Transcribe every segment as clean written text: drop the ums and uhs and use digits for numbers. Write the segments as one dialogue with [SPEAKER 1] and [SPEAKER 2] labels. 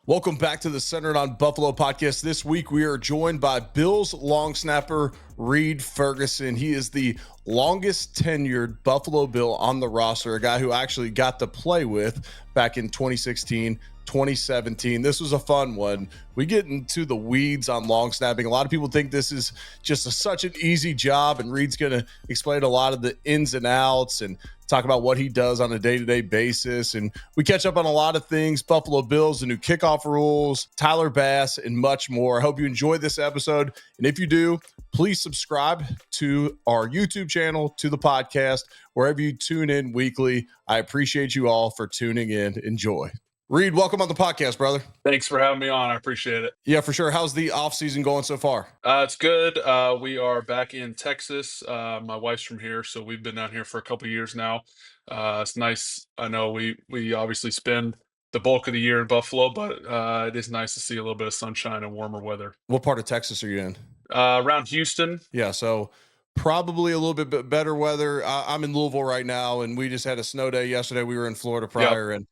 [SPEAKER 1] Welcome back to the Centered on Buffalo podcast. This week we are joined by Bills long snapper Reid Ferguson. He is the longest tenured Buffalo Bill on the roster, a guy who actually got to play with back in 2016, 2017. This was a fun one. We get into the weeds on long snapping. A lot of people think this is just such an easy job, and Reid's going to explain a lot of the ins and outs and talk about what he does on a day-to-day basis. And we catch up on a lot of things, Buffalo Bills, the new kickoff rules, Tyler Bass, and much more. I hope you enjoyed this episode. And if you do, please subscribe to our YouTube channel, to the podcast, wherever you tune in weekly. I appreciate you all for tuning in. Enjoy. Reid, welcome on the podcast, brother.
[SPEAKER 2] Thanks for having me on. I appreciate it.
[SPEAKER 1] Yeah, for sure. How's the offseason going so far?
[SPEAKER 2] It's good. We are back in Texas. My wife's from here, so we've been down here for a couple of years now. It's nice. I know we obviously spend the bulk of the year in Buffalo, but it is nice to see a little bit of sunshine and warmer weather.
[SPEAKER 1] What part of Texas are you in?
[SPEAKER 2] Around Houston.
[SPEAKER 1] Yeah, so probably a little bit better weather. I'm in Louisville right now, and we just had a snow day yesterday. We were in Florida prior,
[SPEAKER 2] Yep.
[SPEAKER 1] and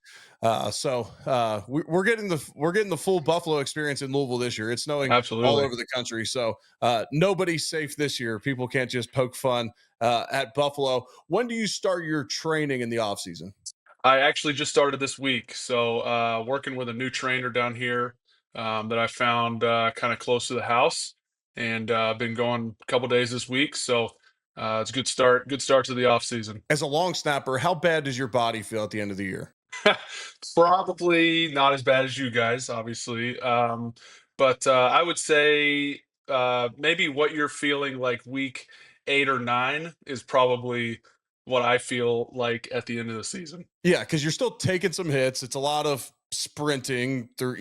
[SPEAKER 1] we're getting the full Buffalo experience in Louisville this year. It's snowing all
[SPEAKER 2] Absolutely.
[SPEAKER 1] over the country, so nobody's safe this year. People can't just poke fun at Buffalo. When do you start your training in the off season?
[SPEAKER 2] I actually just started this week, so working with a new trainer down here that I found kind of close to the house, and been going a couple days this week. So it's a good start. Good start to the off season.
[SPEAKER 1] As a long snapper, how bad does your body feel at the end of the year?
[SPEAKER 2] Probably not as bad as you guys, obviously, but I would say maybe what you're feeling like week 8 or 9 is probably what I feel like at the end of the season.
[SPEAKER 1] Yeah, because you're still taking some hits. It's a lot of sprinting through,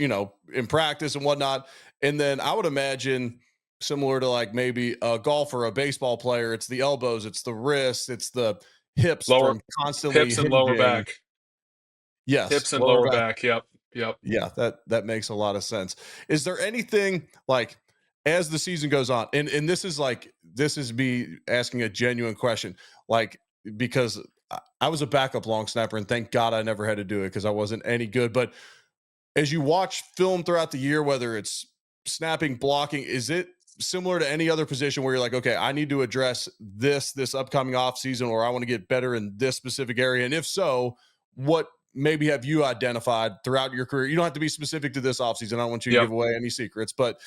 [SPEAKER 1] in practice and whatnot. And then I would imagine similar to like maybe a golfer, a baseball player, it's the elbows, it's the wrists, it's the hips
[SPEAKER 2] Lower
[SPEAKER 1] from constantly
[SPEAKER 2] hips and lower
[SPEAKER 1] hinging.
[SPEAKER 2] back.
[SPEAKER 1] Yes,
[SPEAKER 2] Hips and
[SPEAKER 1] lower
[SPEAKER 2] lower
[SPEAKER 1] back.
[SPEAKER 2] back. Yep. Yep.
[SPEAKER 1] Yeah, that makes a lot of sense. Is there anything like as the season goes on, and this is me asking a genuine question, like because I was a backup long snapper, and thank God I never had to do it because I wasn't any good. But as you watch film throughout the year, whether it's snapping, blocking, is it similar to any other position where you're like, okay, I need to address this upcoming off season, or I want to get better in this specific area? And if so, what maybe have you identified throughout your career? You don't have to be specific to this offseason. I don't want you to
[SPEAKER 2] Yep.
[SPEAKER 1] give away any secrets, but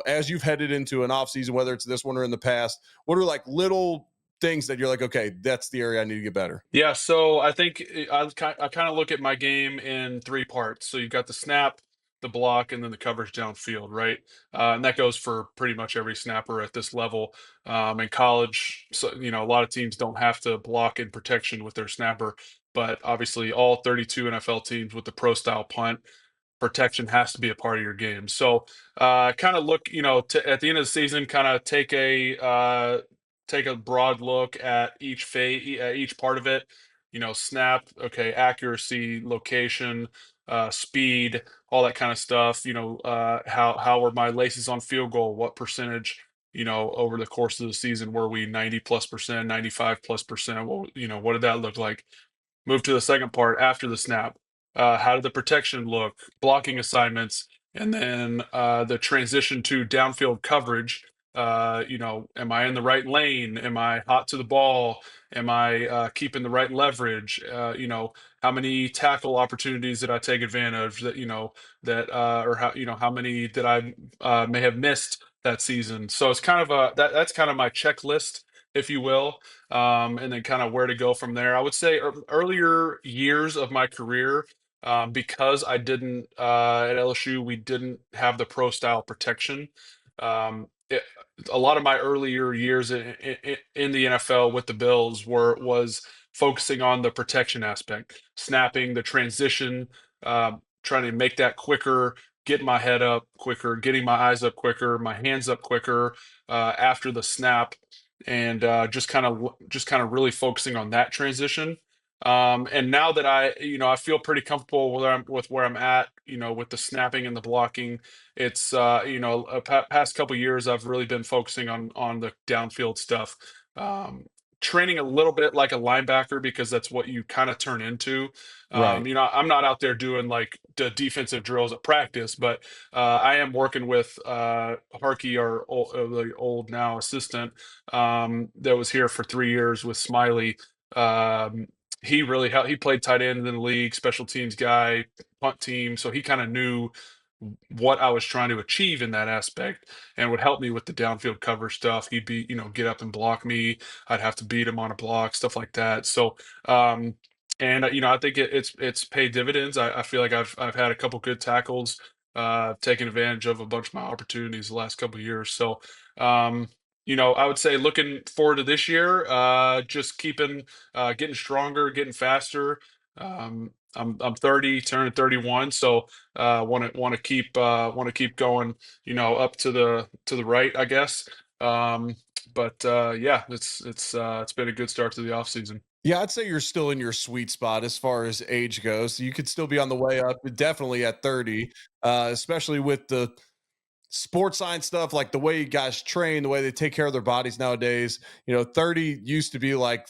[SPEAKER 1] as you've headed into an offseason, whether it's this one or in the past, what are like little things that you're like, okay, that's the area I need to get better?
[SPEAKER 2] Yeah, so I think I kind of look at my game in three parts. So you've got the snap, the block, and then the coverage downfield, right? And that goes for pretty much every snapper at this level. In college, so a lot of teams don't have to block in protection with their snapper, but obviously all 32 NFL teams with the pro style punt protection has to be a part of your game. So kind of look, at the end of the season, kind of take a broad look at each part of it. Snap, okay, accuracy, location, speed, all that kind of stuff. How are my laces on field goal? What percentage? Over the course of the season, were we 90+%, 95+%? Well, what did that look like? Move to the second part after the snap. How did the protection look? Blocking assignments, and then the transition to downfield coverage. Am I in the right lane? Am I hot to the ball? Am I keeping the right leverage? How many tackle opportunities did I take advantage that or how many did I may have missed that season? So it's kind of that's kind of my checklist, if you will, and then kind of where to go from there. I would say earlier years of my career, because I didn't at LSU, we didn't have the pro style protection. A lot of my earlier years in the NFL with the Bills was focusing on the protection aspect, snapping, the transition, trying to make that quicker, getting my head up quicker, getting my eyes up quicker, my hands up quicker after the snap, and just kind of really focusing on that transition. And now that I feel pretty comfortable with where I'm at, with the snapping and the blocking. It's past couple years I've really been focusing on the downfield stuff. training a little bit like a linebacker because that's what you kind of turn into.
[SPEAKER 1] Right.
[SPEAKER 2] I'm not out there doing like the defensive drills at practice, but I am working with Harkey, our the old now assistant, that was here for 3 years with Smiley. Um, he really helped. He played tight end in the league, special teams guy, punt team, so he kind of knew what I was trying to achieve in that aspect and would help me with the downfield cover stuff. He'd be, get up and block me. I'd have to beat him on a block, stuff like that. So, and I think it's paid dividends. I feel like I've had a couple good tackles, taken advantage of a bunch of my opportunities the last couple of years. So, I would say looking forward to this year, just getting stronger, getting faster. I'm 30, turning 31, so want to keep going, up to the right, I guess. But yeah, it's been a good start to the off season.
[SPEAKER 1] Yeah, I'd say you're still in your sweet spot as far as age goes. You could still be on the way up, but definitely at 30, especially with the sports science stuff, like the way guys train, the way they take care of their bodies nowadays. 30 used to be like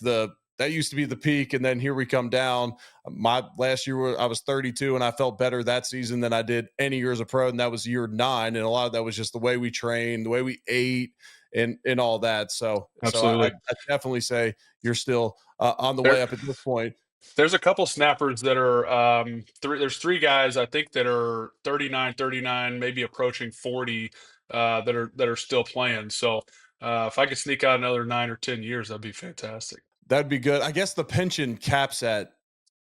[SPEAKER 1] that used to be the peak, and then here we come down. My last year, I was 32, and I felt better that season than I did any year as a pro, and that was year 9. And a lot of that was just the way we trained, the way we ate, and all that. So I
[SPEAKER 2] Absolutely.
[SPEAKER 1] definitely say you're still on the
[SPEAKER 2] There,
[SPEAKER 1] way up at this point.
[SPEAKER 2] there's a couple snappers that are there's three guys I think that are 39, 39, maybe approaching 40, that are still playing. So if I could sneak out another 9 or 10 years, that'd be fantastic.
[SPEAKER 1] That'd be good. I guess the pension caps at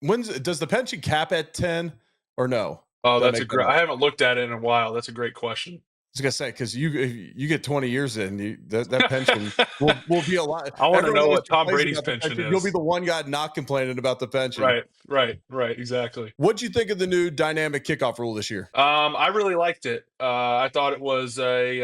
[SPEAKER 1] does the pension cap at 10 or no?
[SPEAKER 2] Oh,
[SPEAKER 1] Did I
[SPEAKER 2] that's a
[SPEAKER 1] make that
[SPEAKER 2] great.
[SPEAKER 1] up?
[SPEAKER 2] I haven't looked at it in a while. That's a great question.
[SPEAKER 1] I was gonna say because you get 20 years in, that pension will be a lot.
[SPEAKER 2] I want to
[SPEAKER 1] Everyone
[SPEAKER 2] know
[SPEAKER 1] always
[SPEAKER 2] what Tom
[SPEAKER 1] complains
[SPEAKER 2] Brady's
[SPEAKER 1] about the
[SPEAKER 2] pension
[SPEAKER 1] pension. You'll be
[SPEAKER 2] is.
[SPEAKER 1] the one guy not complaining about the pension.
[SPEAKER 2] Right, right, right. Exactly.
[SPEAKER 1] What'd you think of the new dynamic kickoff rule this year?
[SPEAKER 2] I really liked it. I thought it was I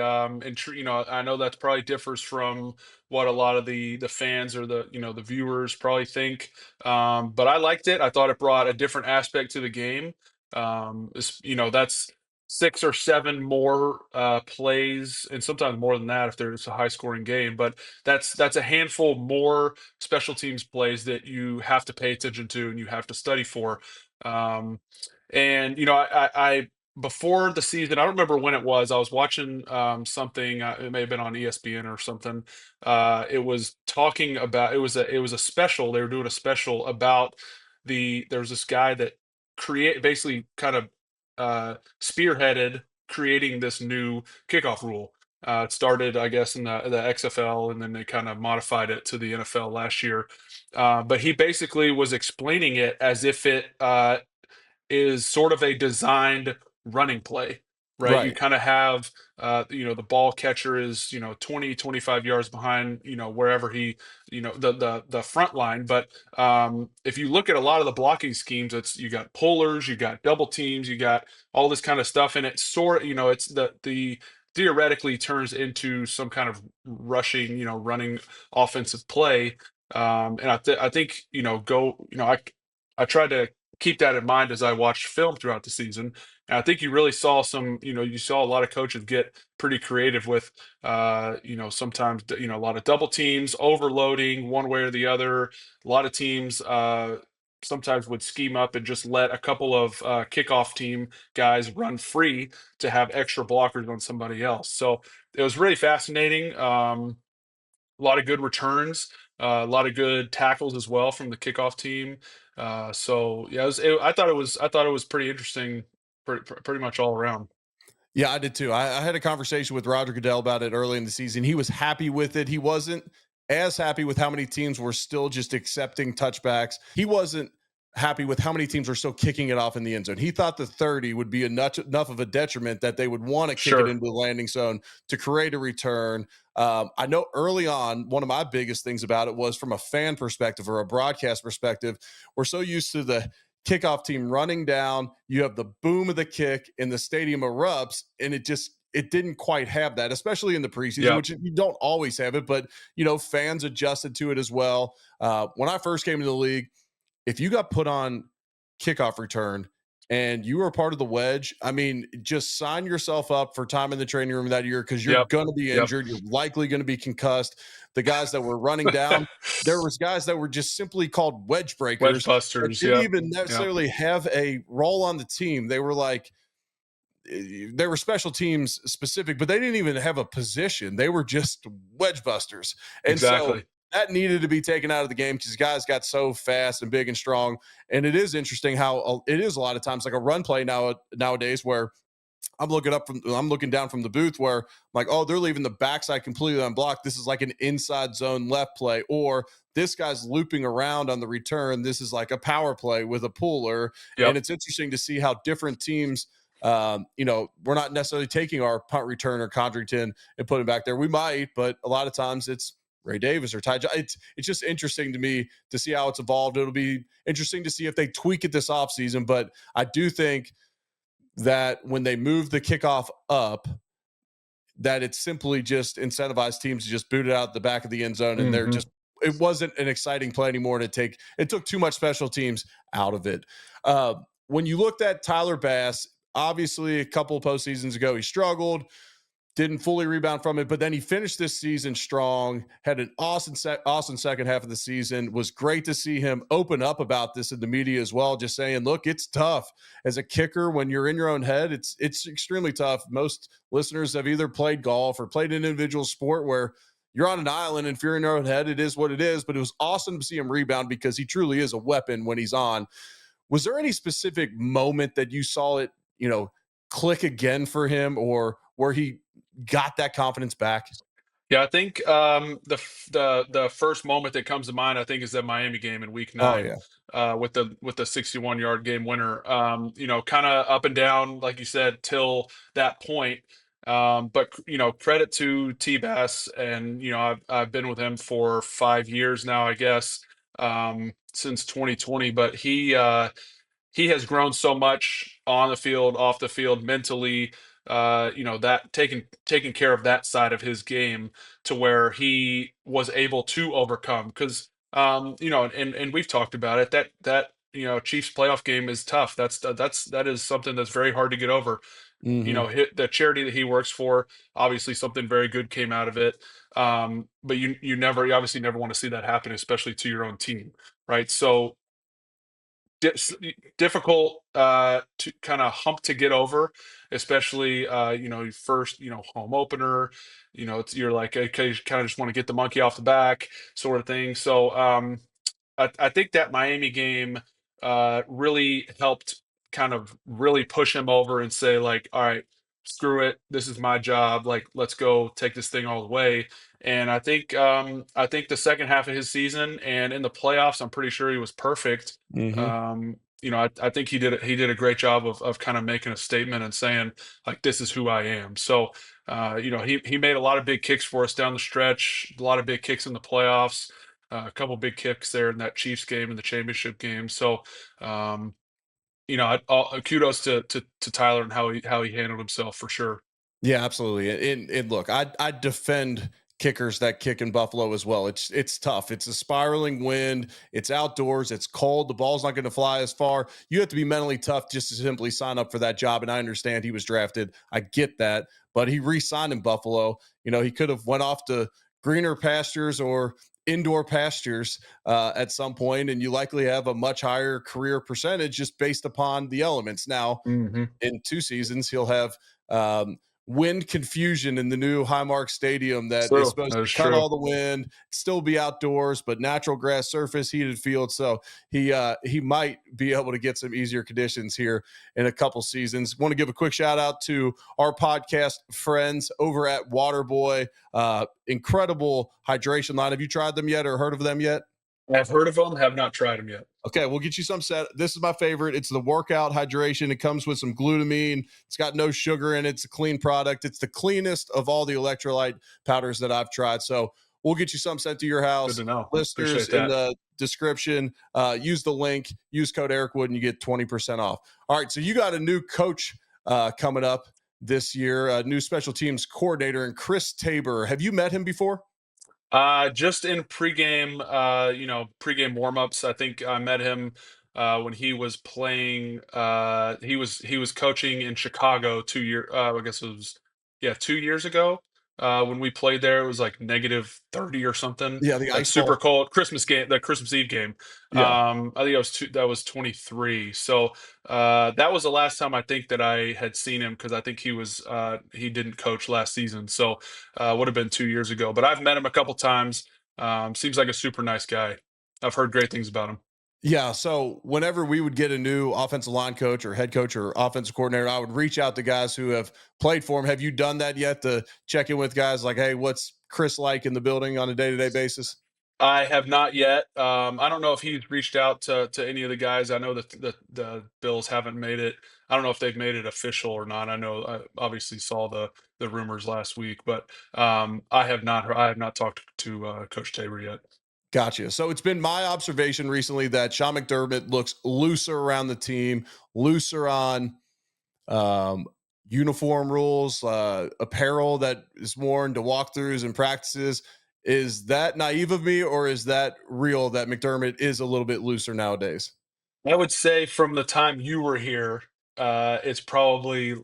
[SPEAKER 2] know that probably differs from what a lot of the fans or the viewers probably think. But I liked it. I thought it brought a different aspect to the game. That's 6 or 7 more plays, and sometimes more than that if there's a high scoring game. But that's a handful more special teams plays that you have to pay attention to and you have to study for. Um, and I before the season, I don't remember when it was. I was watching something. It may have been on ESPN or something. It was talking about it was a special. They were doing a special about there was this guy that basically kind of spearheaded creating this new kickoff rule. It started, I guess, in the XFL, and then they kind of modified it to the NFL last year. But he basically was explaining it as if it is sort of a designed running play, right? You
[SPEAKER 1] Right.
[SPEAKER 2] kind of have, the ball catcher is, 20, 25 yards behind, wherever the front line. But if you look at a lot of the blocking schemes, you got pullers, you got double teams, you got all this kind of stuff. And it's it's the theoretically turns into some kind of rushing, running offensive play. And I think, I tried to keep that in mind as I watched film throughout the season. And I think you really saw you saw a lot of coaches get pretty creative with, sometimes, a lot of double teams, overloading one way or the other. A lot of teams, sometimes would scheme up and just let a couple of kickoff team guys run free to have extra blockers on somebody else. So it was really fascinating. A lot of good returns, a lot of good tackles as well from the kickoff team. So yeah, I thought it was pretty interesting, pretty much all around.
[SPEAKER 1] Yeah, I did too. I had a conversation with Roger Goodell about it early in the season. He was happy with it. He wasn't as happy with how many teams were still just accepting touchbacks. He wasn't happy with how many teams were still kicking it off in the end zone. He thought the 30 would be enough of a detriment that they would want to kick it
[SPEAKER 2] Sure.
[SPEAKER 1] into the landing zone to create a return. I know early on, one of my biggest things about it was from a fan perspective or a broadcast perspective. We're so used to the kickoff team running down, you have the boom of the kick and the stadium erupts, and it didn't quite have that, especially in the preseason,
[SPEAKER 2] Yeah.
[SPEAKER 1] which you don't always have it, but fans adjusted to it as well. When I first came into the league, if you got put on kickoff return and you are part of the wedge, I mean, just sign yourself up for time in the training room that year because you're
[SPEAKER 2] Yep.
[SPEAKER 1] going to be
[SPEAKER 2] Yep.
[SPEAKER 1] injured. You're likely going to be concussed. The guys that were running down, there was guys that were just simply called wedge
[SPEAKER 2] Wedge
[SPEAKER 1] breakers that
[SPEAKER 2] busters.
[SPEAKER 1] didn't
[SPEAKER 2] Yep.
[SPEAKER 1] even
[SPEAKER 2] Yep.
[SPEAKER 1] necessarily have a role on the team. They were like, they were special teams specific, but they didn't even have a position. They were just wedge busters. And so
[SPEAKER 2] Exactly.
[SPEAKER 1] that needed to be taken out of the game because guys got so fast and big and strong. And it is interesting how it is a lot of times like a run play nowadays where I'm looking down from the booth where I'm like, oh, they're leaving the backside completely unblocked. This is like an inside zone left play, or this guy's looping around on the return. This is like a power play with a puller. And
[SPEAKER 2] Yep.
[SPEAKER 1] it's interesting to see how different teams, we're not necessarily taking our punt returner Condrington and putting back there. We might, but a lot of times it's Ray Davis or Ty. It's just interesting to me to see how it's evolved. It'll be interesting to see if they tweak it this offseason, but I do think that when they move the kickoff up, that it's simply just incentivized teams to just boot it out the back of the end zone, and they're
[SPEAKER 2] Hmm.
[SPEAKER 1] just it wasn't an exciting play anymore to take. It took too much special teams out of it. When you looked at Tyler Bass, obviously a couple of postseasons ago he struggled, didn't fully rebound from it, but then he finished this season strong, had an awesome second half of the season. Was great to see him open up about this in the media as well, just saying, look, it's tough as a kicker when you're in your own head. It's extremely tough. Most listeners have either played golf or played an individual sport where you're on an island, and if you're in your own head, it is what it is. But it was awesome to see him rebound because he truly is a weapon when he's on. Was there any specific moment that you saw it, click again for him, or where he got that confidence back?
[SPEAKER 2] Yeah, I think the first moment that comes to mind, I think, is that Miami game in Week
[SPEAKER 1] Oh,
[SPEAKER 2] 9,
[SPEAKER 1] yeah.
[SPEAKER 2] with the 61-yard game winner. Kind of up and down, like you said, till that point. But credit to T Bass, and I've been with him for 5 years now, I guess, since 2020. But he has grown so much on the field, off the field, mentally. That taking care of that side of his game to where he was able to overcome. Because and we've talked about it. That Chiefs playoff game is tough. That is something that's very hard to get over.
[SPEAKER 1] Mhm.
[SPEAKER 2] The charity that he works for, obviously something very good came out of it. But you obviously never want to see that happen, especially to your own team, right? So difficult to kind of hump to get over, especially your first home opener. You're like, okay, you kind of just want to get the monkey off the back, sort of thing. So I think that Miami game really helped kind of really push him over and say, like, all right, screw it, this is my job, like, let's go take this thing all the way. And I think the second half of his season and in the playoffs, I'm pretty sure he was perfect.
[SPEAKER 1] Mhm.
[SPEAKER 2] I think he did a great job of kind of making a statement and saying, like, this is who I am. So he made a lot of big kicks for us down the stretch, a lot of big kicks in the playoffs, a couple big kicks there in that Chiefs game and the championship game. So, um, kudos to Tyler and how he handled himself for sure.
[SPEAKER 1] Yeah, absolutely. And look, I defend kickers that kick in Buffalo as well. It's tough. It's a spiraling wind. It's outdoors. It's cold. The ball's not going to fly as far. You have to be mentally tough just to simply sign up for that job. And I understand he was drafted. I get that, but he re-signed in Buffalo. He could have went off to greener pastures or indoor pastures at some point, and you likely have a much higher career percentage just based upon the elements. Now,
[SPEAKER 2] Hmm.
[SPEAKER 1] in 2 seasons, he'll have um, wind confusion in the new Highmark Stadium that is
[SPEAKER 2] True.
[SPEAKER 1] supposed
[SPEAKER 2] That
[SPEAKER 1] to
[SPEAKER 2] is
[SPEAKER 1] cut
[SPEAKER 2] true.
[SPEAKER 1] all the wind, still be outdoors, but natural grass surface, heated field. So he might be able to get some easier conditions here in a couple seasons. Want to give a quick shout out to our podcast friends over at Waterboy. Incredible hydration line. Have you tried them yet or heard of them yet?
[SPEAKER 2] I've heard of them, have not tried them yet.
[SPEAKER 1] Okay, we'll get you some set. This is my favorite. It's the workout hydration. It comes with some glutamine. It's got no sugar in it. It's a clean product. It's the cleanest of all the electrolyte powders that I've tried. So we'll get you some sent to your
[SPEAKER 2] Good
[SPEAKER 1] house.
[SPEAKER 2] to know.
[SPEAKER 1] Listeners
[SPEAKER 2] Appreciate
[SPEAKER 1] in
[SPEAKER 2] that.
[SPEAKER 1] the description, use the link, use code Ericwood, and you get 20% off. All right, so you got a new coach coming up this year, a new special teams coordinator, and Chris Tabor. Have you met him before?
[SPEAKER 2] Just in pregame, pregame warmups. I think I met him when he was playing. He was coaching in Chicago 2 year. I guess it was, yeah, 2 years ago. When we played there, it was like -30 or something,
[SPEAKER 1] Yeah, the
[SPEAKER 2] like
[SPEAKER 1] ice
[SPEAKER 2] super
[SPEAKER 1] ball.
[SPEAKER 2] cold. Christmas game, the Christmas Eve game.
[SPEAKER 1] Yeah.
[SPEAKER 2] I think that was 23. So that was the last time I think that I had seen him, because I think he didn't coach last season. So would have been 2 years ago. But I've met him a couple times. Seems like a super nice guy. I've heard great things about him.
[SPEAKER 1] Yeah. So whenever we would get a new offensive line coach or head coach or offensive coordinator, I would reach out to guys who have played for him. Have you done that yet to check in with guys like, hey, what's Chris like in the building on a day to day basis?
[SPEAKER 2] I have not yet. I don't know if he's reached out to any of the guys. I know that the Bills haven't made it. I don't know if they've made it official or not. I know I obviously saw the rumors last week, but I have not talked to Coach Tabor yet.
[SPEAKER 1] Gotcha. So it's been my observation recently that Sean McDermott looks looser around the team, looser on um, uniform rules, apparel that is worn to walkthroughs and practices. Is that naive of me, or is that real that McDermott is a little bit looser nowadays?
[SPEAKER 2] I would say from the time you were here, he's probably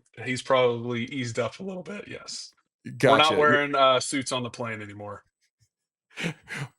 [SPEAKER 2] eased up a little bit. Yes, we're not
[SPEAKER 1] Gotcha.
[SPEAKER 2] wearing suits on the plane anymore.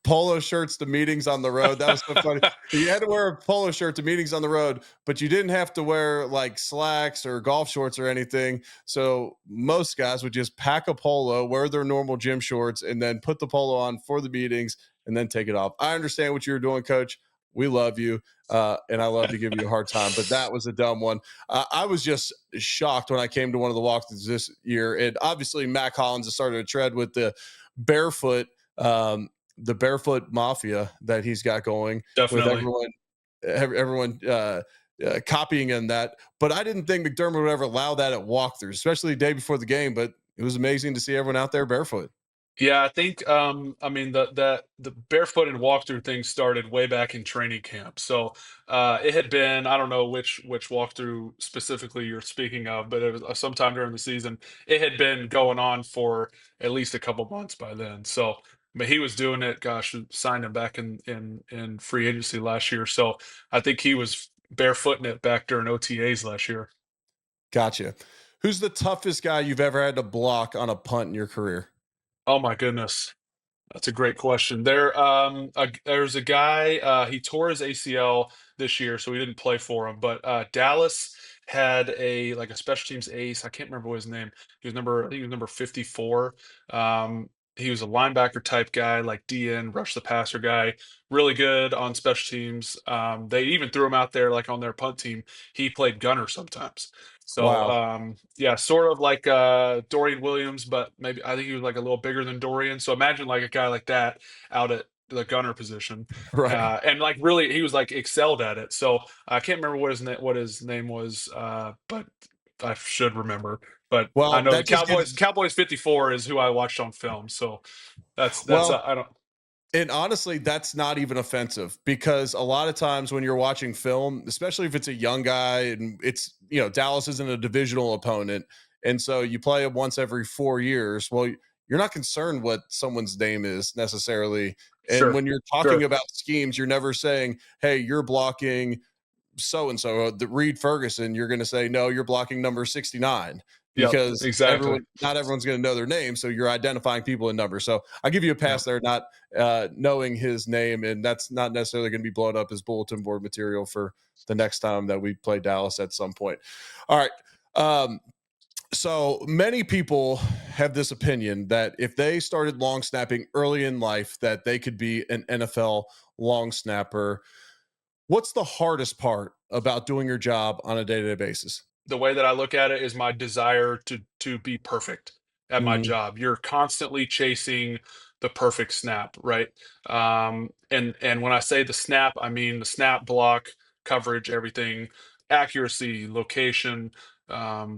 [SPEAKER 1] Polo shirts to meetings on the road. That was so funny. You had to wear a polo shirt to meetings on the road, but you didn't have to wear like slacks or golf shorts or anything. So most guys would just pack a polo, wear their normal gym shorts, and then put the polo on for the meetings and then take it off. I understand what you were doing, coach. We love you. And I love to give you a hard time, but that was a dumb one. I was just shocked when I came to one of the walkthroughs this year. And obviously, Mac Hollins has started to tread with barefoot um, the barefoot mafia that he's got going with
[SPEAKER 2] Definitely.
[SPEAKER 1] everyone copying in that. But I didn't think McDermott would ever allow that at walkthroughs, especially the day before the game. But it was amazing to see everyone out there barefoot.
[SPEAKER 2] Yeah, I think I mean the barefoot and walkthrough thing started way back in training camp. So it had been, I don't know which walkthrough specifically you're speaking of, but it was sometime during the season. It had been going on for at least a couple months by then. So but he was doing it, gosh, signed him back in free agency last year. So I think he was barefooting it back during OTAs last year.
[SPEAKER 1] Gotcha. Who's the toughest guy you've ever had to block on a punt in your career?
[SPEAKER 2] Oh my goodness. That's a great question. There's a guy. He tore his ACL this year, so he didn't play for him. But Dallas had a special teams ace. I can't remember what his name. I think he was number 54. He was a linebacker type guy, like DN, rush the passer guy. Really good on special teams. They even threw him out there like on their punt team. He played gunner sometimes. So
[SPEAKER 1] Wow.
[SPEAKER 2] yeah, sort of like Dorian Williams, but maybe I think he was like a little bigger than Dorian. So imagine like a guy like that out at the gunner position,
[SPEAKER 1] Right.
[SPEAKER 2] and like really he was like excelled at it. So I can't remember what his name was, but I should remember. But I
[SPEAKER 1] Well,
[SPEAKER 2] know the
[SPEAKER 1] that just
[SPEAKER 2] Cowboys.
[SPEAKER 1] gives,
[SPEAKER 2] Cowboys 54 is who I watched on film. So that's
[SPEAKER 1] well,
[SPEAKER 2] I don't.
[SPEAKER 1] and honestly, that's not even offensive because a lot of times when you're watching film, especially if it's a young guy and it's, Dallas isn't a divisional opponent. And so you play it once every 4 years. Well, you're not concerned what someone's name is necessarily. And
[SPEAKER 2] Sure,
[SPEAKER 1] when you're talking
[SPEAKER 2] sure.
[SPEAKER 1] about schemes, you're never saying, hey, you're blocking so and so, the Reid Ferguson, you're going to say, no, you're blocking number 69
[SPEAKER 2] Yep,
[SPEAKER 1] because
[SPEAKER 2] exactly.
[SPEAKER 1] not everyone's going to know their name. So you're identifying people in numbers. So I'll give you a
[SPEAKER 2] Yeah.
[SPEAKER 1] pass there, not knowing his name. And that's not necessarily going to be blown up as bulletin board material for the next time that we play Dallas at some point. All right. Um, so many people have this opinion that if they started long snapping early in life, that they could be an NFL long snapper. What's the hardest part about doing your job on a day-to-day basis?
[SPEAKER 2] The way that I look at it is my desire to be perfect at my
[SPEAKER 1] Mhm.
[SPEAKER 2] job. You're constantly chasing the perfect snap, right? And when I say the snap, I mean the snap, block, coverage, everything, accuracy, location,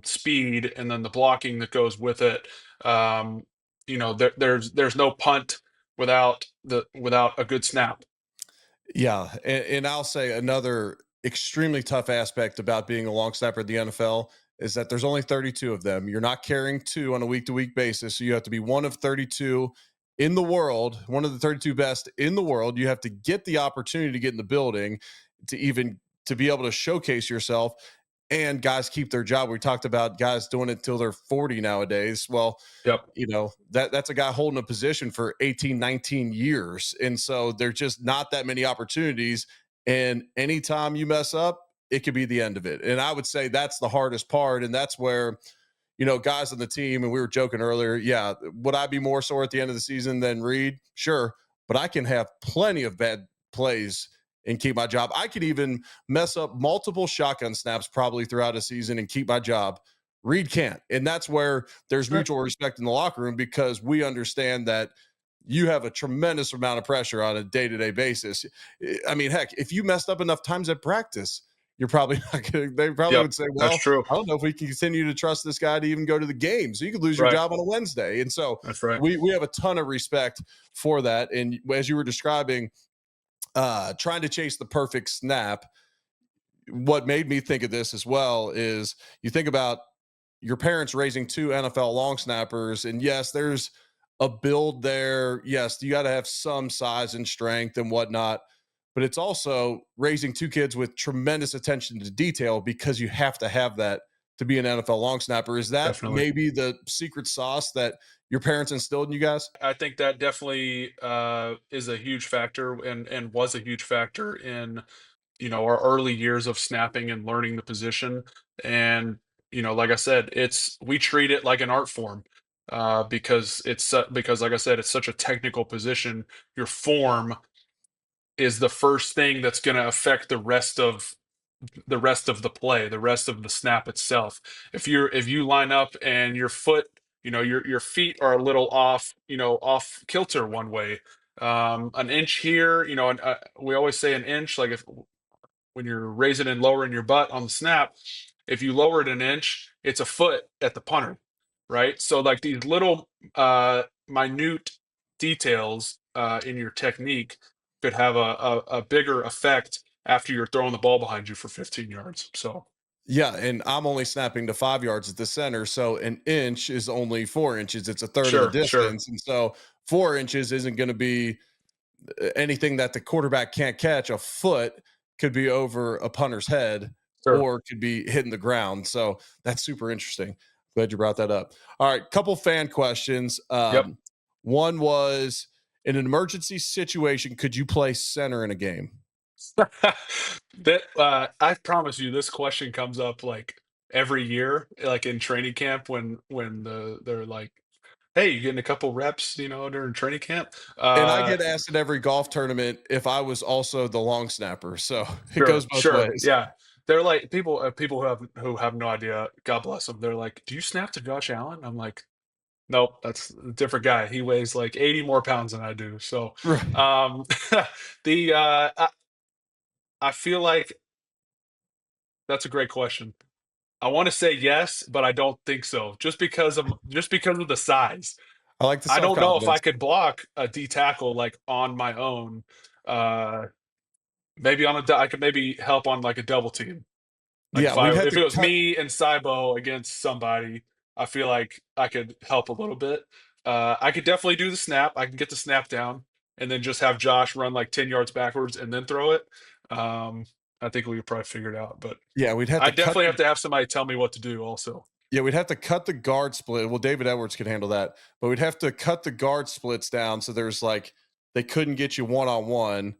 [SPEAKER 2] speed, and then the blocking that goes with it. Um, there's no punt without a good snap.
[SPEAKER 1] Yeah, and I'll say another extremely tough aspect about being a long snapper at the NFL is that there's only 32 of them. You're not carrying two on a week-to-week basis, so you have to be one of 32 in the world, one of the 32 best in the world. You have to get the opportunity to get in the building to even to be able to showcase yourself and guys keep their job. We talked about guys doing it till they're 40 nowadays. Well,
[SPEAKER 2] Yep.
[SPEAKER 1] that's a guy holding a position for 18, 19 years. And so there's just not that many opportunities. And anytime you mess up, it could be the end of it. And I would say that's the hardest part. And that's where, guys on the team, and we were joking earlier, yeah, would I be more sore at the end of the season than Reid? Sure. But I can have plenty of bad plays and keep my job. I could even mess up multiple shotgun snaps probably throughout a season and keep my job. Reid can't. And that's where there's
[SPEAKER 2] Sure.
[SPEAKER 1] mutual respect in the locker room because we understand that you have a tremendous amount of pressure on a day-to-day basis. I mean, heck, if you messed up enough times at practice, you're probably not going to, they probably
[SPEAKER 2] Yep.
[SPEAKER 1] would say,
[SPEAKER 2] That's
[SPEAKER 1] well,
[SPEAKER 2] true.
[SPEAKER 1] I don't know if we can continue to trust this guy to even go to the game. So you could lose your
[SPEAKER 2] Right.
[SPEAKER 1] job on a Wednesday. And so
[SPEAKER 2] That's right.
[SPEAKER 1] we have a ton of respect for that. And as you were describing, trying to chase the perfect snap, what made me think of this as well is you think about your parents raising two NFL long snappers, and yes, there's a build there. Yes, you got to have some size and strength and whatnot, but it's also raising two kids with tremendous attention to detail because you have to have that to be an NFL long snapper. Is that
[SPEAKER 2] Definitely.
[SPEAKER 1] maybe the secret sauce that your parents instilled in you guys?
[SPEAKER 2] I think that definitely is a huge factor and was a huge factor in our early years of snapping and learning the position. And like I said, it's we treat it like an art form because like I said, it's such a technical position. Your form is the first thing that's going to affect the play, the rest of the snap itself. If you line up and your foot, your feet are a little off, off kilter one way, an inch here, and we always say an inch, like if when you're raising and lowering your butt on the snap, if you lower it an inch, it's a foot at the punter, right? So like these little minute details in your technique could have a bigger effect after you're throwing the ball behind you for 15 yards. So
[SPEAKER 1] Yeah, and I'm only snapping to 5 yards at the center, so an inch is only 4 inches. It's a third of the
[SPEAKER 2] sure,
[SPEAKER 1] distance, and so 4 inches isn't going to be anything that the quarterback can't catch. A foot could be over a punter's head
[SPEAKER 2] sure.
[SPEAKER 1] or could be hitting the ground. So that's super interesting. Glad you brought that up. All right, couple fan questions.
[SPEAKER 2] Yep.
[SPEAKER 1] One was in an emergency situation, could you play center in a game?
[SPEAKER 2] That I promise you, this question comes up like every year, like in training camp when they're like, "Hey, you getting a couple reps, during training camp?"
[SPEAKER 1] And I get asked at every golf tournament if I was also the long snapper. So it
[SPEAKER 2] Sure,
[SPEAKER 1] goes both
[SPEAKER 2] sure,
[SPEAKER 1] ways.
[SPEAKER 2] yeah. They're like people who have no idea. God bless them. They're like, "Do you snap to Josh Allen?" I'm like, "Nope, that's a different guy. He weighs like 80 more pounds than I do." So,
[SPEAKER 1] Right.
[SPEAKER 2] um, the I feel like that's a great question. I want to say yes, but I don't think so. Just because of the size.
[SPEAKER 1] I like the
[SPEAKER 2] I don't know if I
[SPEAKER 1] self-confidence.
[SPEAKER 2] could block a D tackle like on my own. Uh, maybe I could maybe help on like a double team. Like
[SPEAKER 1] Yeah, we'd have
[SPEAKER 2] if
[SPEAKER 1] to
[SPEAKER 2] it was
[SPEAKER 1] cut.
[SPEAKER 2] me and Cybo against somebody, I feel like I could help a little bit. I could definitely do the snap. I can get the snap down and then just have Josh run like 10 yards backwards and then throw it. Um, I think we could probably figure it out, but
[SPEAKER 1] Yeah, we'd have
[SPEAKER 2] I
[SPEAKER 1] to cut
[SPEAKER 2] definitely
[SPEAKER 1] the
[SPEAKER 2] have to have somebody tell me what to do also.
[SPEAKER 1] Yeah, we'd have to cut the guard split. Well, David Edwards could handle that, but we'd have to cut the guard splits down so there's like they couldn't get you one on one,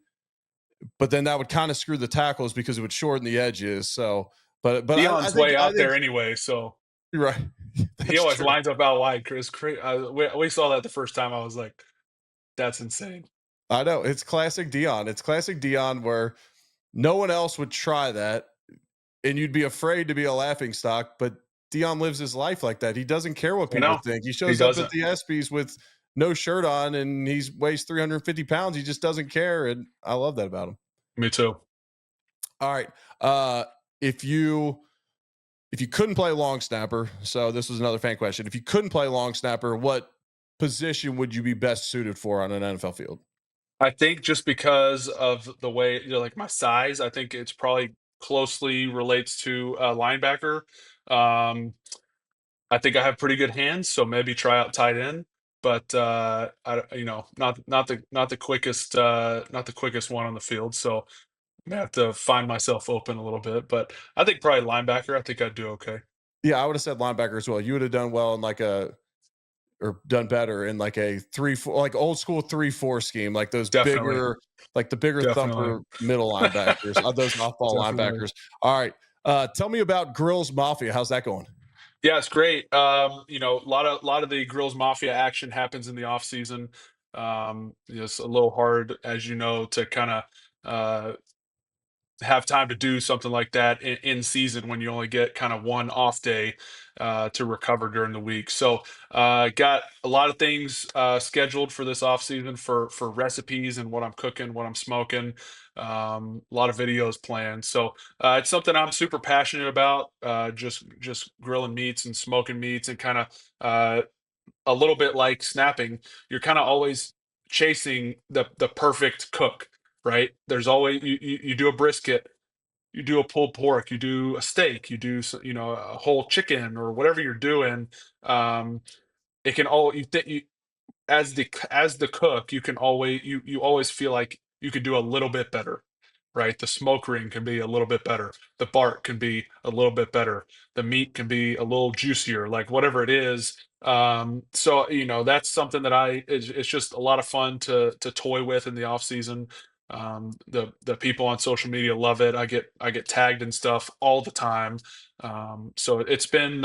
[SPEAKER 1] but then that would kind of screw the tackles because it would shorten the edges. So, but I
[SPEAKER 2] Dion's
[SPEAKER 1] think
[SPEAKER 2] way
[SPEAKER 1] I
[SPEAKER 2] out
[SPEAKER 1] think
[SPEAKER 2] there anyway, so
[SPEAKER 1] you're right.
[SPEAKER 2] he
[SPEAKER 1] That's
[SPEAKER 2] always
[SPEAKER 1] true.
[SPEAKER 2] lines up out wide. Chris, we saw that the first time. I was like, "That's insane."
[SPEAKER 1] I know it's classic Dion. It's classic Dion where no one else would try that, and you'd be afraid to be a laughing stock. But Dion lives his life like that. He doesn't care what
[SPEAKER 2] I
[SPEAKER 1] people
[SPEAKER 2] know
[SPEAKER 1] think. He
[SPEAKER 2] he
[SPEAKER 1] shows up at
[SPEAKER 2] doesn't.
[SPEAKER 1] the ESPYS with no shirt on, and he weighs 350 pounds. He just doesn't care, and I love that about him.
[SPEAKER 2] Me too.
[SPEAKER 1] All right, uh, if you if you couldn't play long snapper, so this was another fan question. If you couldn't play long snapper, what position would you be best suited for on an NFL field?
[SPEAKER 2] I think just because of the way, like my size, I think it's probably closely relates to a linebacker. Um, I think I have pretty good hands, so maybe try out tight end. But not the quickest one on the field. So I have to find myself open a little bit, but I think probably linebacker. I think I'd do okay.
[SPEAKER 1] Yeah, I would have said linebacker as well. You would have done well in like a or done better in like a 3-4, like old school 3-4 scheme, like those
[SPEAKER 2] Definitely,
[SPEAKER 1] bigger, like the bigger
[SPEAKER 2] definitely,
[SPEAKER 1] thumper middle linebackers, those off-ball
[SPEAKER 2] definitely.
[SPEAKER 1] linebackers. All right. Tell me about Grills Mafia. How's that going?
[SPEAKER 2] Yeah, it's great. A lot of the Grills Mafia action happens in the off season. It's a little hard, as you know, to kind of have time to do something like that in season when you only get kind of one off day to recover during the week. So got a lot of things scheduled for this off season for recipes and what I'm cooking, what I'm smoking. A lot of videos planned. So it's something I'm super passionate about. Just grilling meats and smoking meats and kind of a little bit like snapping. You're kind of always chasing the perfect cook, right? There's always you do a brisket, you do a pulled pork, you do a steak, you do a whole chicken or whatever you're doing. Um, it can all you as the cook, you can always you always feel like you could do a little bit better, right? The smoke ring can be a little bit better. The bark can be a little bit better. The meat can be a little juicier, like whatever it is. So that's something that it's just a lot of fun to toy with in the off season. The people on social media love it. I get tagged and stuff all the time. So it's been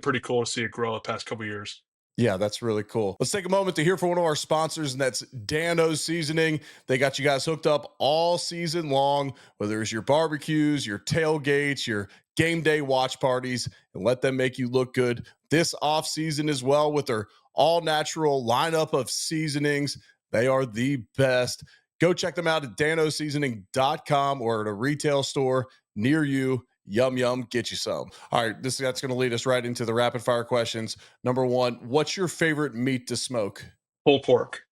[SPEAKER 2] pretty cool to see it grow the past couple years.
[SPEAKER 1] Yeah, that's really cool. Let's take a moment to hear from one of our sponsors, and that's Dano's Seasoning. They got you guys hooked up all season long, whether it's your barbecues, your tailgates, your game day watch parties, and let them make you look good this off season as well with their all natural lineup of seasonings. They are the best. Go check them out at danoseasoning.com or at a retail store near you. Yum, yum, get you some. All right, that's going to lead us right into the rapid fire questions. Number one, what's your favorite meat to smoke?
[SPEAKER 2] Pulled pork.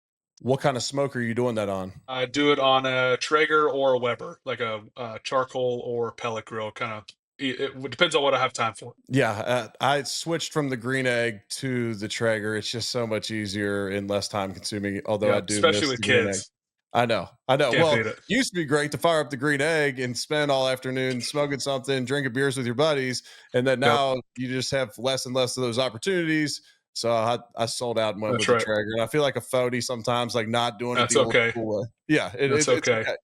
[SPEAKER 1] What kind of smoke are you doing that on?
[SPEAKER 2] I do it on a Traeger or a Weber, like a charcoal or pellet grill. Kind of, it depends on what I have time for.
[SPEAKER 1] Yeah, I switched from the green egg to the Traeger. It's just so much easier and less time consuming, although I
[SPEAKER 2] Yep,
[SPEAKER 1] do
[SPEAKER 2] especially
[SPEAKER 1] miss
[SPEAKER 2] with
[SPEAKER 1] the green egg.
[SPEAKER 2] kids.
[SPEAKER 1] I know. I know.
[SPEAKER 2] Can't
[SPEAKER 1] Well,
[SPEAKER 2] beat it.
[SPEAKER 1] used to be great to fire up the green egg and spend all afternoon smoking something, drinking beers with your buddies. And then
[SPEAKER 2] Yep,
[SPEAKER 1] now you just have less and less of those opportunities. So I sold out and went
[SPEAKER 2] that's
[SPEAKER 1] with the
[SPEAKER 2] right.
[SPEAKER 1] Traeger. And I feel like a phony sometimes, like not doing it
[SPEAKER 2] That's
[SPEAKER 1] the old
[SPEAKER 2] okay.
[SPEAKER 1] school way. Yeah,
[SPEAKER 2] That's
[SPEAKER 1] it's
[SPEAKER 2] okay.
[SPEAKER 1] okay.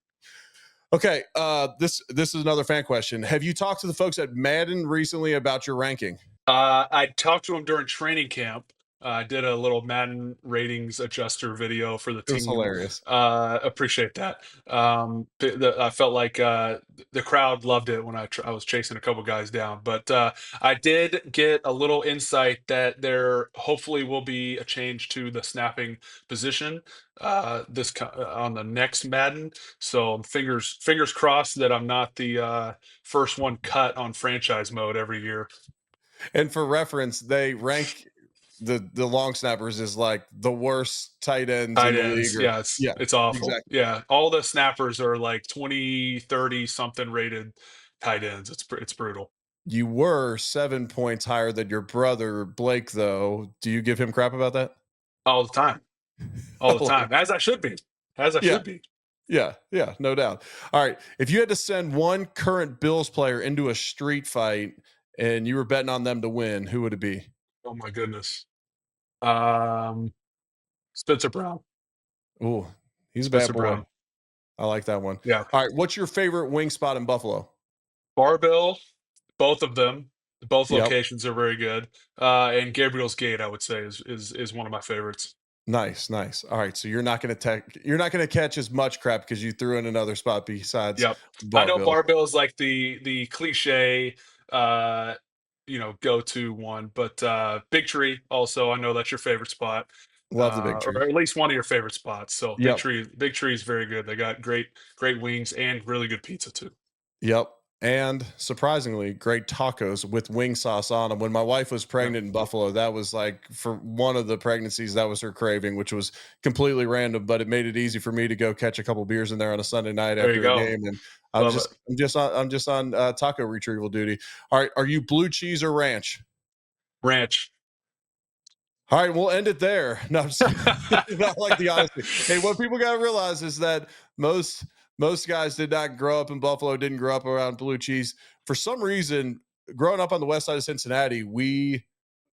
[SPEAKER 1] Okay. This is another fan question. Have you talked to the folks at Madden recently about your ranking?
[SPEAKER 2] I talked to him during training camp. I did a little Madden ratings adjuster video for the
[SPEAKER 1] It was
[SPEAKER 2] team.
[SPEAKER 1] hilarious.
[SPEAKER 2] Appreciate that. I felt like the crowd loved it when I was chasing a couple guys down. But I did get a little insight that there hopefully will be a change to the snapping position on the next Madden. So fingers crossed that I'm not the first one cut on franchise mode every year.
[SPEAKER 1] And for reference, they rank the long snappers as like the worst tight ends in
[SPEAKER 2] Tight
[SPEAKER 1] the league.
[SPEAKER 2] ends,
[SPEAKER 1] Or
[SPEAKER 2] yeah, it's
[SPEAKER 1] yeah,
[SPEAKER 2] it's awful.
[SPEAKER 1] exactly.
[SPEAKER 2] Yeah, all the snappers are like 20, 30 something rated tight ends. It's brutal
[SPEAKER 1] You were 7 points higher than your brother Blake, though. Do you give him crap about that?
[SPEAKER 2] all the time, all the
[SPEAKER 1] Like,
[SPEAKER 2] time, as I should be, as I
[SPEAKER 1] yeah,
[SPEAKER 2] should be.
[SPEAKER 1] yeah, no doubt. All right, if you had to send one current Bills player into a street fight and you were betting on them to win, who would it be?
[SPEAKER 2] Oh my goodness. Um, Spencer Brown,
[SPEAKER 1] Ooh, he's a bad
[SPEAKER 2] Spencer
[SPEAKER 1] boy.
[SPEAKER 2] Brown.
[SPEAKER 1] I like that one.
[SPEAKER 2] Yeah,
[SPEAKER 1] All right, what's your favorite wing spot in Buffalo?
[SPEAKER 2] Barbell, both of them, both
[SPEAKER 1] Yep.
[SPEAKER 2] locations are very good. And Gabriel's Gate, I would say, is one of my favorites.
[SPEAKER 1] Nice, nice. All right, so you're not gonna catch as much crap because you threw in another spot besides
[SPEAKER 2] Yep. I know
[SPEAKER 1] barbell.
[SPEAKER 2] barbell is like the cliche, uh, go-to one, but Big Tree also, I know that's your favorite spot,
[SPEAKER 1] Love the big
[SPEAKER 2] or
[SPEAKER 1] tree.
[SPEAKER 2] at least one of your favorite spots. So
[SPEAKER 1] Yep,
[SPEAKER 2] Big Tree is very good. They got great wings and really good pizza too.
[SPEAKER 1] yep. And surprisingly, great tacos with wing sauce on them. When my wife was
[SPEAKER 2] Yep.
[SPEAKER 1] pregnant in Buffalo, that was like for one of the pregnancies, that was her craving, which was completely random, but it made it easy for me to go catch a couple beers in there on a Sunday night
[SPEAKER 2] There you
[SPEAKER 1] after a
[SPEAKER 2] go.
[SPEAKER 1] game. And
[SPEAKER 2] Love it.
[SPEAKER 1] I'm just on taco retrieval duty. All right, are you blue cheese or ranch?
[SPEAKER 2] Ranch.
[SPEAKER 1] All right, we'll end it there. No, I'm just kidding. Not like the honesty. Hey, what people got to realize is that most most guys did not grow up in Buffalo, didn't grow up around blue cheese. For some reason, growing up on the west side of Cincinnati, we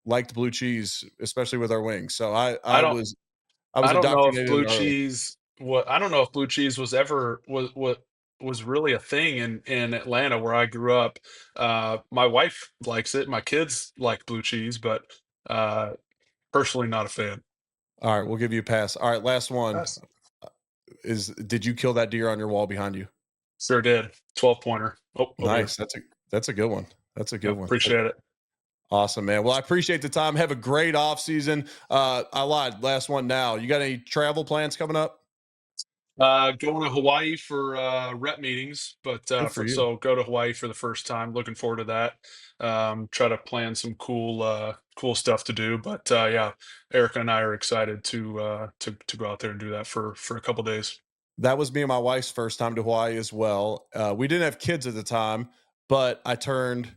[SPEAKER 1] liked blue cheese, especially with our wings. So
[SPEAKER 2] I don't
[SPEAKER 1] I was
[SPEAKER 2] I don't know if
[SPEAKER 1] indoctrinated
[SPEAKER 2] blue
[SPEAKER 1] early.
[SPEAKER 2] cheese what I don't know if blue cheese was ever was really a thing in Atlanta where I grew up. My wife likes it. My kids like blue cheese, but uh, personally not a fan.
[SPEAKER 1] All right, we'll give you a pass. All right, last one
[SPEAKER 2] Yes.
[SPEAKER 1] is: did you kill that deer on your wall behind you?
[SPEAKER 2] Sure did. 12 pointer. Oh, over here.
[SPEAKER 1] Nice. That's a good one. That's a good
[SPEAKER 2] Yep,
[SPEAKER 1] one.
[SPEAKER 2] appreciate it.
[SPEAKER 1] Awesome, man. Well, I appreciate the time. Have a great off season. I lied. Last one now. You got any travel plans coming up?
[SPEAKER 2] Going to Hawaii for rep meetings, but
[SPEAKER 1] Good for you.
[SPEAKER 2] so go to Hawaii for the first time. Looking forward to that. Try to plan some cool stuff to do. But yeah, Erica and I are excited to go out there and do that for a couple days.
[SPEAKER 1] That was me and my wife's first time to Hawaii as well. We didn't have kids at the time, but I turned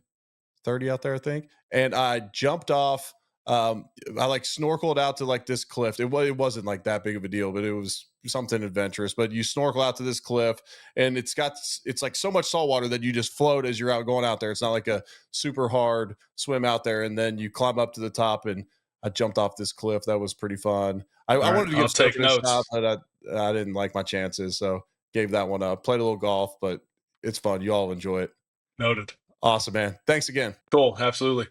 [SPEAKER 1] 30 out there, I think. And I jumped off. I like snorkeled out to like this cliff. It wasn't like that big of a deal, but it was something adventurous. But you snorkel out to this cliff, and it's like so much salt water that you just float as you're out going out there. It's not like a super hard swim out there, and then you climb up to the top. And I jumped off this cliff. That was pretty fun. I
[SPEAKER 2] All right,
[SPEAKER 1] wanted to give
[SPEAKER 2] I'll take
[SPEAKER 1] surfing a shot,
[SPEAKER 2] notes.
[SPEAKER 1] but I didn't like my chances, so gave that one up. Played a little golf, but it's fun. You all enjoy it.
[SPEAKER 2] Noted.
[SPEAKER 1] Awesome, man. Thanks again.
[SPEAKER 2] Cool. Absolutely.